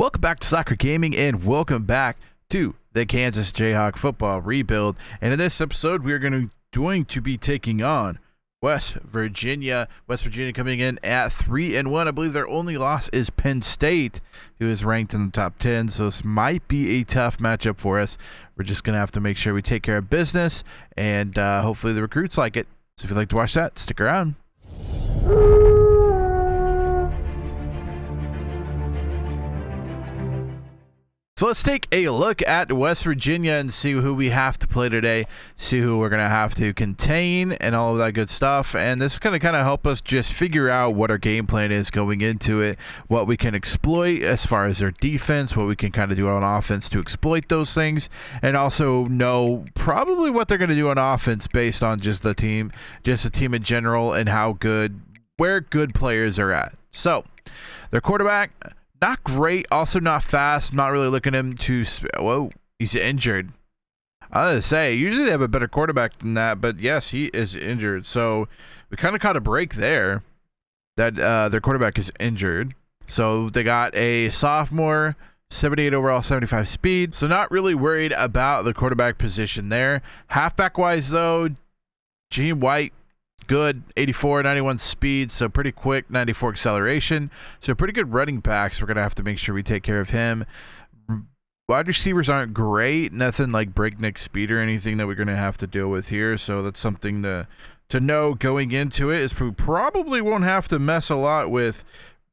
Welcome back to Soccer Gaming and welcome back to the Kansas Jayhawk football rebuild. And in this episode, we are going to be taking on West Virginia. West Virginia coming in at 3-1. I believe their only loss is Penn State, who is ranked in the top 10. So this might be a tough matchup for us. We're just going to have to make sure we take care of business, and hopefully the recruits like it. So if you'd like to watch that, stick around. So let's take a look at West Virginia and see who we have to play today, see who we're going to have to contain and all of that good stuff. And this is going to kind of help us just figure out what our game plan is going into it, what we can exploit as far as their defense, what we can kind of do on offense to exploit those things, and also know probably what they're going to do on offense based on just the team in general and where good players are at. So their quarterback, not great, also not fast. Not really looking at him to... Whoa, he's injured. I was going to say, usually they have a better quarterback than that, but yes, he is injured. So we kind of caught a break there that their quarterback is injured. So they got a sophomore, 78 overall, 75 speed. So not really worried about the quarterback position there. Halfback-wise, though, Gene White, good, 84, 91 speed, so pretty quick, 94 acceleration. So pretty good running backs. We're going to have to make sure we take care of him. Wide receivers aren't great, nothing like breakneck speed or anything that we're going to have to deal with here. So that's something to know going into it, is we probably won't have to mess a lot with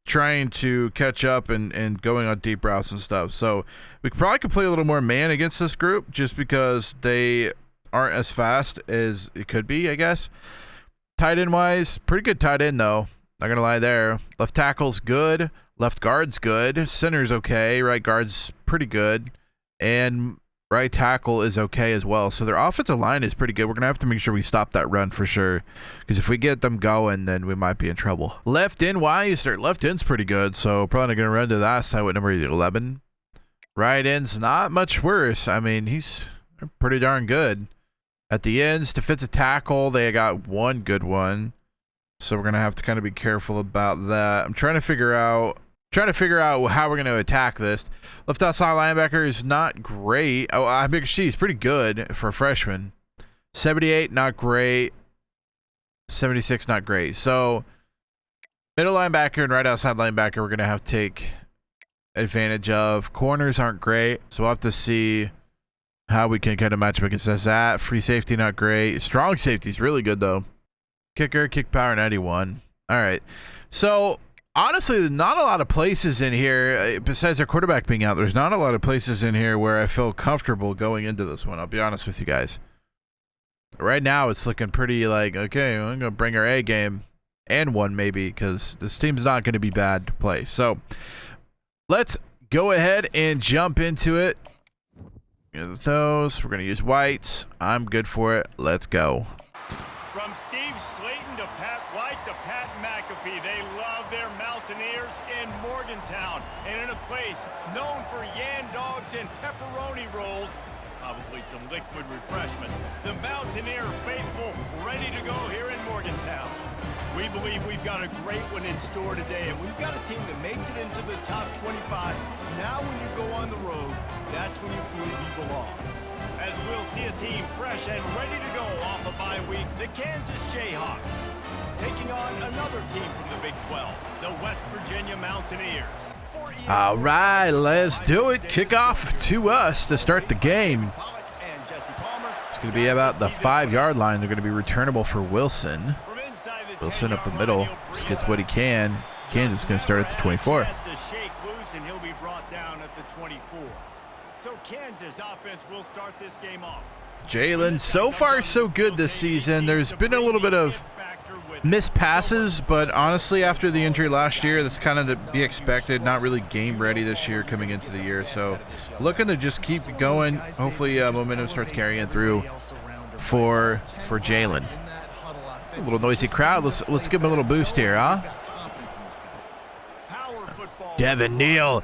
trying to catch up and going on deep routes and stuff. So we probably could play a little more man against this group just because they aren't as fast as it could be, I guess. Tight end wise, pretty good tight end though. Not gonna lie there. Left tackle's good. Left guard's good. Center's okay. Right guard's pretty good. And right tackle is okay as well. So their offensive line is pretty good. We're gonna have to make sure we stop that run for sure, because if we get them going, then we might be in trouble. Left end wise, their left end's pretty good. So probably not gonna run to that side with number 11. Right end's not much worse. I mean, he's pretty darn good. At the ends, defensive tackle, they got one good one. So we're going to have to kind of be careful about that. I'm trying to figure out how we're going to attack this. Left outside linebacker is not great. Oh, I think she's pretty good for a freshman. 78, not great. 76, not great. So middle linebacker and right outside linebacker, we're going to have to take advantage of. Corners aren't great, so we'll have to see how we can kind of match up against that. Free safety, not great. Strong safety is really good, though. Kicker, kick power, 91. All right. So, honestly, not a lot of places in here, besides our quarterback being out, there's not a lot of places in here where I feel comfortable going into this one. I'll be honest with you guys. Right now, it's looking pretty like, okay, I'm going to bring our A game and one maybe, because this team's not going to be bad to play. So, let's go ahead and jump into it. Those we're going to use whites. I'm good for it. Let's go. From Steve Slayton to Pat White to Pat McAfee, they love their Mountaineers in Morgantown, and in a place known for yan dogs and pepperoni rolls, probably some liquid refreshments. The Mountaineer faithful ready to go here in Morgantown. We believe we've got a great one in store today, and we've got a team that makes it into the top 25. Now when you go on the road, that's when you prove you belong. As we'll see a team fresh and ready to go off a bye week, the Kansas Jayhawks, taking on another team from the Big 12, the West Virginia Mountaineers. All right, let's do it. Kickoff to us to start the game. It's going to be about the 5-yard line. They're going to be returnable for Wilson. Wilson up the middle, just gets what he can. Kansas is going to start at the 24. So Kansas offense will start this game off. Jalen, so far so good this season. There's been a little bit of missed passes, but honestly, after the injury last year, that's kind of to be expected. Not really game ready this year coming into the year. So looking to just keep going. Hopefully momentum starts carrying through for Jalen. A little noisy crowd. Let's give him a little boost here, huh? Devin Neal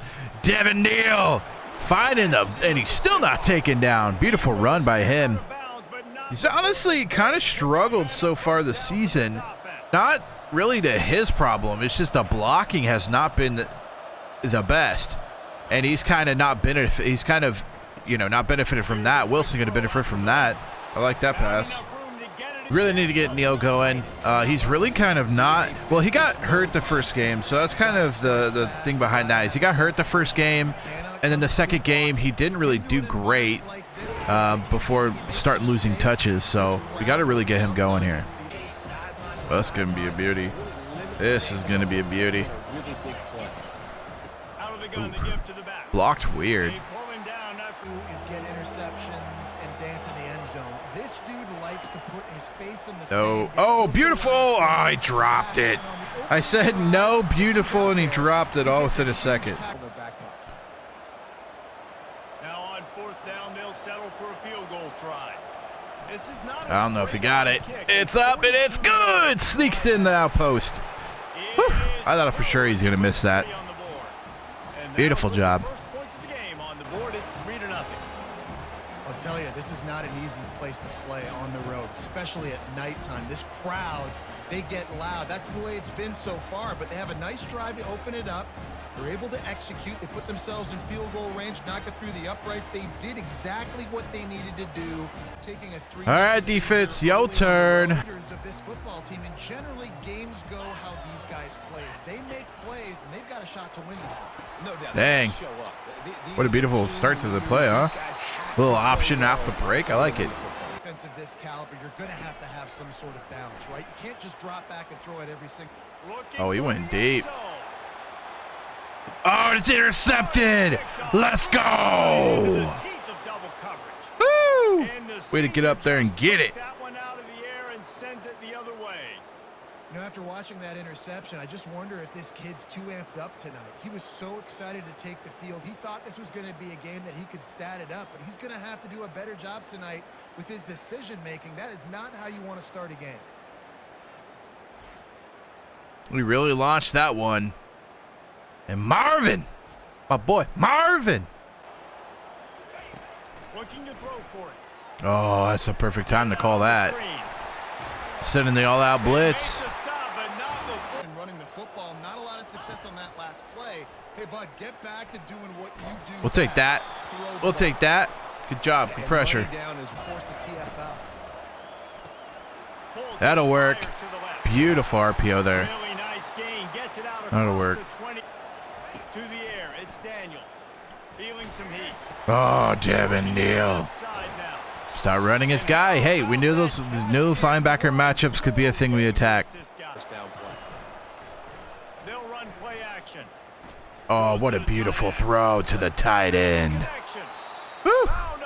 finding them, and he's still not taken down. Beautiful run by him. He's honestly kind of struggled so far this season. Not really to his problem. It's just the blocking has not been the best. and he's kind of not benefit. He's kind of, you know, not benefited from that. Wilson going to benefit from that. I like that pass. Really need to get Neal going. He's really kind of not. Well, he got hurt the first game, so that's kind of the thing behind that. Is he got hurt the first game, and then the second game he didn't really do great before starting losing touches. So we got to really get him going here. Well, that's gonna be a beauty. This is gonna be a beauty. Ooh. Blocked weird. Is get interceptions and dance in the end zone. This dude likes to put his face in the Oh, beautiful! Oh, I dropped it. I said no, beautiful, and he dropped it all within a second. Now on fourth down, they'll settle for a field goal try. This is not I don't know if he got it. It's up and it's good! Sneaks in the outpost. Whew. I thought for sure he's gonna miss that. Beautiful job. I'll tell you, this is not an easy place to play on the road, especially at nighttime. This crowd, they get loud. That's the way it's been so far, but they have a nice drive to open it up. They're able to execute. They put themselves in field goal range, knock it through the uprights. They did exactly what they needed to do, taking a 3. All right, defense, your turn. Of this football team, and generally games go how these guys play. If they make plays, then they've got a shot to win this one. No doubt. Dang. What a beautiful start to the play, huh? Little option off the break. I like it. Defense of this caliber, you're going to have some sort of balance, right? You can't just drop back and throw it every single. Oh, he went deep. Oh, it's intercepted. Let's go. Woo! Way to get up there and get it. That one out of the air and sends it the other way. You know, after watching that interception, I just wonder if this kid's too amped up tonight. He was so excited to take the field. He thought this was going to be a game that he could stat it up, but he's going to have to do a better job tonight with his decision-making. That is not how you want to start a game. We really launched that one. And Marvin, my boy, Marvin. Looking to throw for it. Oh, that's a perfect time to call that. Sending the all-out blitz. And running the football, not a lot of success on that last play. Hey, bud, get back to doing what you do. We'll take that. We'll take that. Good job. Good pressure. That'll work. Beautiful RPO there. That'll work. To the air, it's Daniels. Feeling some heat. Oh, Devin Neal. Start running his guy. Hey, we knew those linebacker matchups could be a thing we attack. They'll run play action. Oh, what a beautiful throw to the tight end. Woo.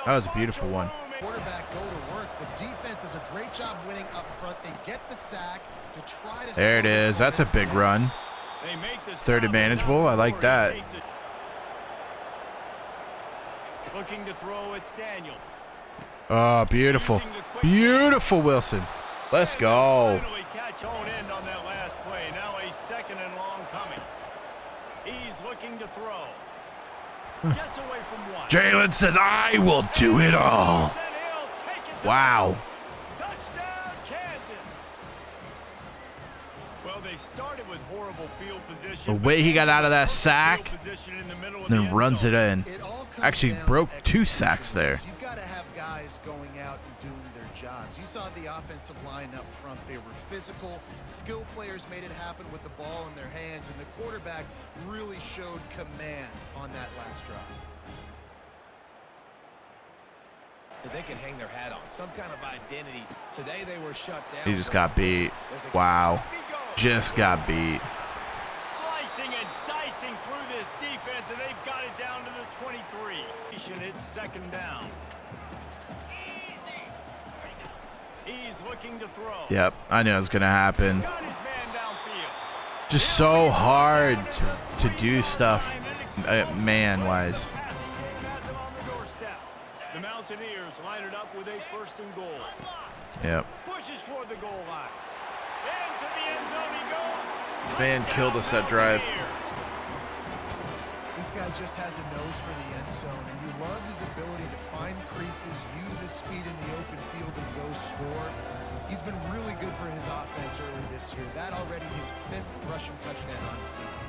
That was a beautiful one. Quarterback go to work. The defense does a great job winning up front. They get the sack to try to. There it is. That's a big run. Third and manageable. I like that. Looking to throw, it's Daniels. Oh, beautiful. Beautiful, Wilson. Let's go. Finally catch on end on that last play. Now a second and long coming. He's looking to throw. Gets away from one. Jalen says, I will do it all. Wow. Touchdown, Kansas. Well, they started with horrible field position. The way he got out of that sack, then runs it in. Actually broke 2 sacks there. You've got to have guys going out and doing their jobs. You saw the offensive line up front. They were physical. Skill players made it happen with the ball in their hands, and the quarterback really showed command on that last drive. They can hang their hat on some kind of identity. Today they were shut down. He just got beat. Wow. Just got beat. Slicing and dicing through this defense, and they've got it down to the 23. It's second down. He's looking to throw. Yep, I knew it was going to happen. Got his man downfield. Just so hard to do stuff man-wise. The Mountaineers line it up with a first and goal. Yep. Pushes toward the goal line. Into the end zone he goes. Man killed us that drive. This guy just has a nose for the end zone, and you love his ability to find creases, use his speed in the open field, and go score. He's been really good for his offense early this year. That already his 5th rushing touchdown on the season.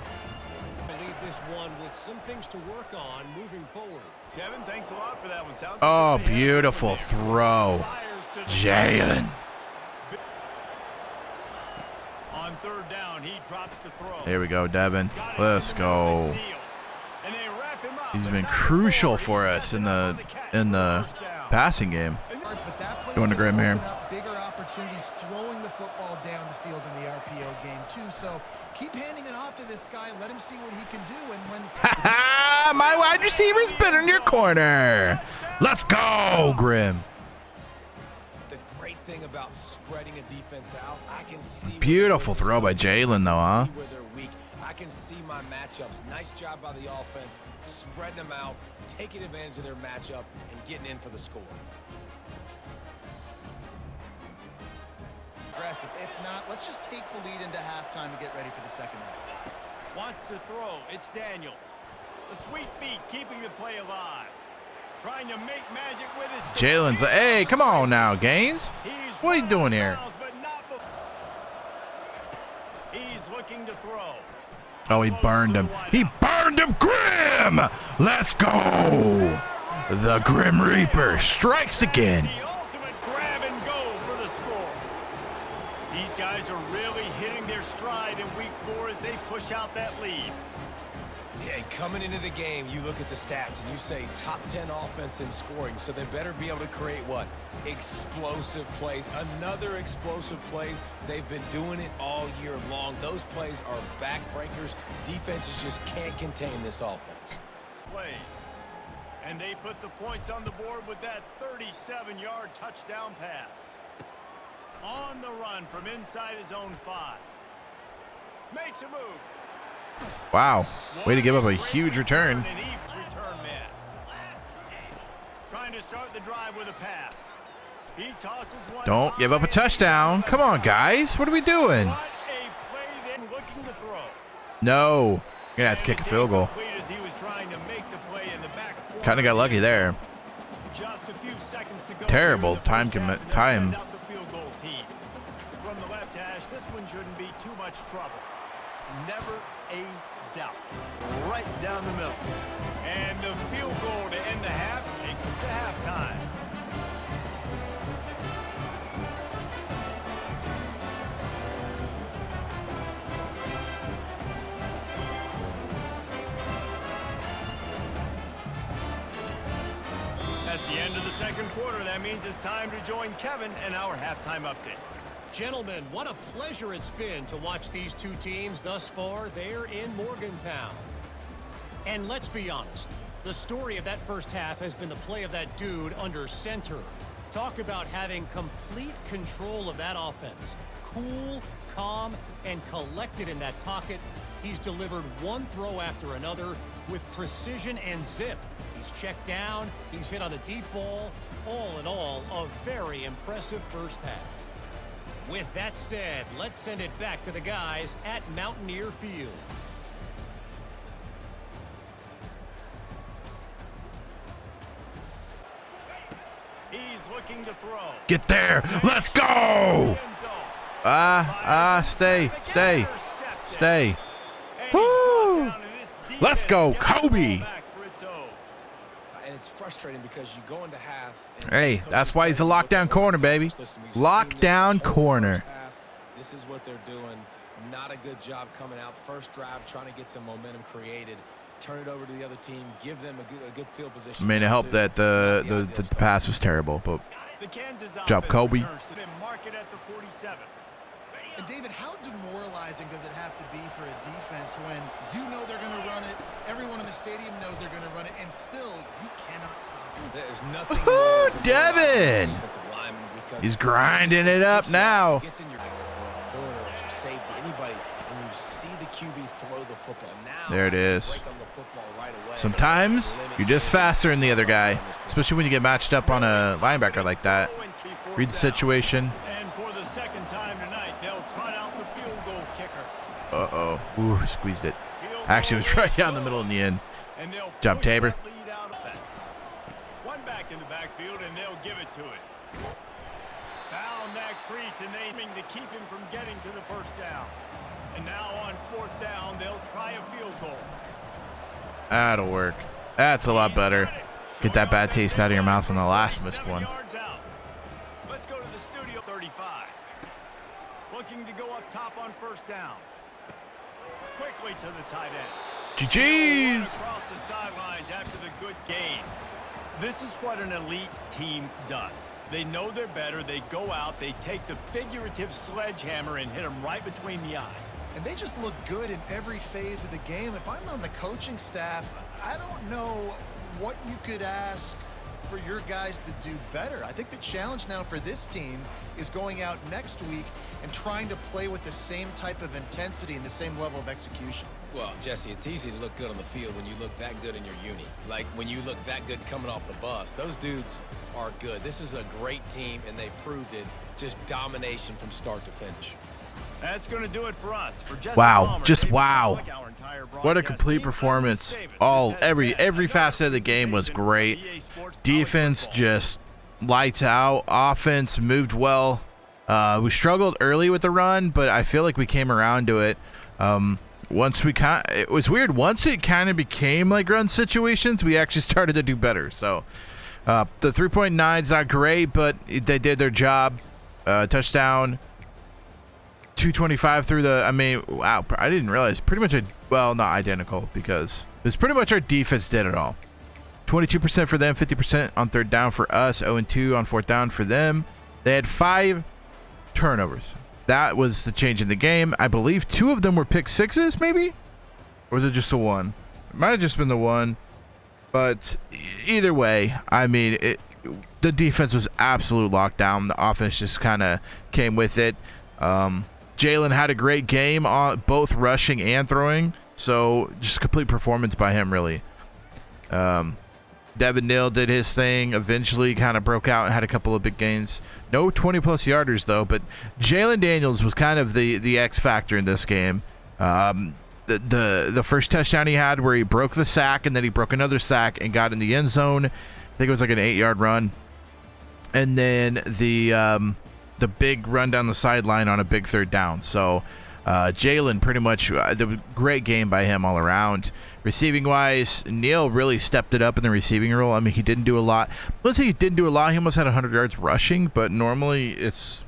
I leave this one with some things to work on moving forward. Kevin, thanks a lot for that one. Sounds Oh, good. beautiful throw. Fires to the Jalen. On third down, he drops to throw. There we go, Devin. Got it Let's in the middle, go. it's Neal. And they wrap him up, He's but been not crucial before. for He us gets in it the on catch for first down. passing game. But that play's Going to Grim here. open up bigger opportunities throwing the football down the field in the RPO game too. So keep handing it off to this guy. Let him see what he can do. And when My wide receiver's been in your corner. Let's go, Grim. The great thing about spreading a defense out, I can see Beautiful throw by Jalen, though, huh? See where they're weak. I can see my matchups. Nice job by the offense, spreading them out, taking advantage of their matchup, and getting in for the score. aggressive. If not, let's just take the lead into halftime and get ready for the second half. Wants to throw. It's Daniels. The sweet feet keeping the play alive. Trying to make magic with his feet. Jalen's like, hey, come on now, Gaines. He's What are you doing here? but not He's looking to throw. Oh, he burned him. He burned him, Grim. Let's go. The Grim Reaper strikes again. The ultimate grab and go for the score. These guys are really hitting their stride in week 4 as they push out that lead. Yeah, and coming into the game, you look at the stats and you say top 10 offense in scoring, so they better be able to create what? Explosive plays. Another explosive plays. They've been doing it all year long. Those plays are backbreakers. Defenses just can't contain this offense. Plays. And they put the points on the board with that 37-yard touchdown pass. On the run from inside his own 5. Makes a move. Wow. Way to give up a huge return. And he's return man. Trying to start the drive with a pass. He tosses one. Don't give up a touchdown. Come on, guys. What are we doing? What a play then, looking to throw. No. You're going to have to kick a field goal. As he was trying to make the play in the back. Kind of got lucky there. Just a few seconds to go. Terrible here in the time first half, commit and they'll time. send out the field goal team. From the left hash, this one shouldn't be too much trouble. Never a doubt. Right down the middle. And the field goal to end the half takes us to halftime. That's the end of the second quarter. That means it's time to join Kevin and our halftime update. Gentlemen, what a pleasure it's been to watch these two teams thus far there in Morgantown. And let's be honest, the story of that first half has been the play of that dude under center. Talk about having complete control of that offense. Cool, calm, and collected in that pocket. He's delivered one throw after another with precision and zip. He's checked down, he's hit on a deep ball. All in all, a very impressive first half. With that said, let's send it back to the guys at Mountaineer Field. He's looking to throw. Get there. Let's go. Stay. Stay. Woo. Let's go, Kobe. And it's frustrating because you go into half. And Hey, that's why he's a lockdown corner, baby. Lockdown corner. This is what they're doing. Not a good job coming out. First drive, trying to get some momentum created. Turn it over to the other team. Give them a good field position. I mean, it helped that the pass was terrible, but job, Kobe. Market at the 47. And David, how demoralizing does it have to be for a defense when you know they're going to run it, everyone in the stadium knows they're going to run it, and still you cannot stop it? There's nothing Woohoo, more Devin! defensive lineman because He's grinding it up now. Gets in your corner, your safety, anybody, and you see the QB throw the football. Now There it is. break on the football right away. Sometimes you're just faster than the other guy, especially when you get matched up on a linebacker like that. Read the situation. And for the second time tonight, they'll trot out the field goal kicker. Uh-oh. Ooh, squeezed it. Actually, it was right down the middle in the end. And they'll Jump, push Tabor. that lead out of fence. One back in the backfield, and they'll give it to it. Found that crease, and they aiming to keep him from getting to the first down. And now on 4th down, they'll try a field goal. That'll work. That's a lot better. Get that bad taste out of your mouth on the last missed one. Let's go to the studio. 35. Looking to go up top on 1st down. Quickly to the tight end. GG's. Across the sidelines after the good gain. This is what an elite team does. They know they're better. They go out. They take the figurative sledgehammer and hit them right between the eyes. And they just look good in every phase of the game. If I'm on the coaching staff, I don't know what you could ask for your guys to do better. I think the challenge now for this team is going out next week and trying to play with the same type of intensity and the same level of execution. Well, Jesse, it's easy to look good on the field when you look that good in your uni. Like when you look that good coming off the bus. Those dudes are good. This is a great team, and they proved it. Just domination from start to finish. That's going to do it for us. For Jesse Wow, Palmer, just David wow. Strzok, our entire What a broadcast complete team. performance. David, Every facet of the game was great. Defense just lights out. Offense moved well. We struggled early with the run, but I feel like we came around to it. It was weird. Once it kind of became like run situations, we actually started to do better. So the 3.9 is not great, but they did their job. Touchdown. 225 through the, I mean, wow, I didn't realize pretty much, well, not identical because it's pretty much our defense did it all. 22% for them, 50% on 3rd down for us, 0-2 on 4th down for them. They had 5 turnovers. That was the change in the game. I believe 2 of them were pick sixes, maybe? Or was it just the one? It might have just been the one. But either way, I mean, the defense was absolute lockdown. The offense just kind of came with it. Jalen had a great game on both rushing and throwing, so just complete performance by him, really. Devin Neal did his thing, eventually kind of broke out and had a couple of big gains. No 20-plus yarders, though, but Jalen Daniels was kind of the X factor in this game. The first touchdown he had where he broke the sack, and then he broke another sack and got in the end zone. I think it was like an 8-yard run. And then the big run down the sideline on a big 3rd down. So Jalen pretty much, the great game by him all around. Receiving wise, Neal really stepped it up in the receiving role. I mean, he didn't do a lot. Let's say he didn't do a lot. He almost had 100 yards rushing, but normally it's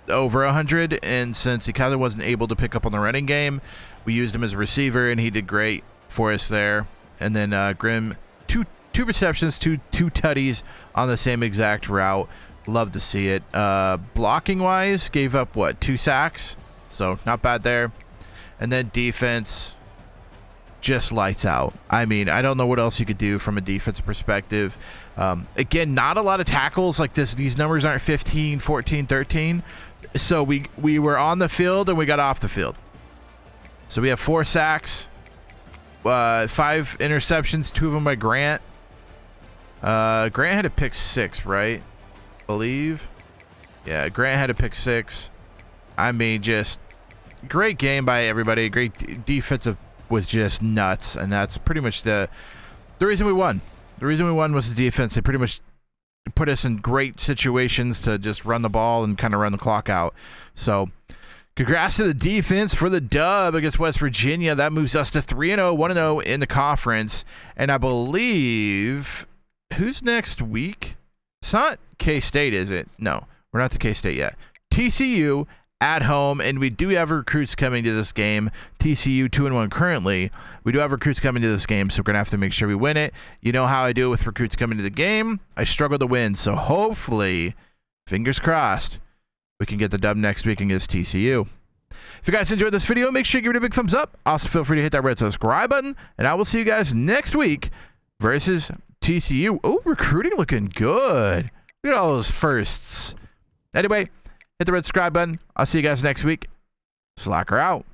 over 100. And since he kind of wasn't able to pick up on the running game, we used him as a receiver, and he did great for us there. And then Grimm, two receptions, two tutties on the same exact route. Love to see it. Blocking wise, gave up 2 sacks, so not bad there. And then defense, just lights out. I mean, I don't know what else you could do from a defensive perspective. Again, not a lot of tackles like this. These numbers aren't 15, 14, 13. So we were on the field and we got off the field. So we have 4 sacks, 5 interceptions, 2 of them by Grant. Grant had a pick 6, right? Believe. Yeah, Grant had a pick 6. I mean, just great game by everybody. Great defensive was just nuts, and that's pretty much the reason we won. The reason we won was the defense. They pretty much put us in great situations to just run the ball and kind of run the clock out. So congrats to the defense for the dub against West Virginia. That moves us to 3-0, 1-0 in the conference. And I believe, who's next week? It's not K-State, is it? No, we're not to K-State yet. TCU at home, and we do have recruits coming to this game. TCU 2-1 currently. We do have recruits coming to this game, so we're going to have to make sure we win it. You know how I do it with recruits coming to the game. I struggle to win, so hopefully, fingers crossed, we can get the dub next week against TCU. If you guys enjoyed this video, make sure you give it a big thumbs up. Also, feel free to hit that red subscribe button, and I will see you guys next week versus TCU. Oh, recruiting looking good. Look at all those firsts. Anyway, hit the red subscribe button. I'll see you guys next week. Slacker out.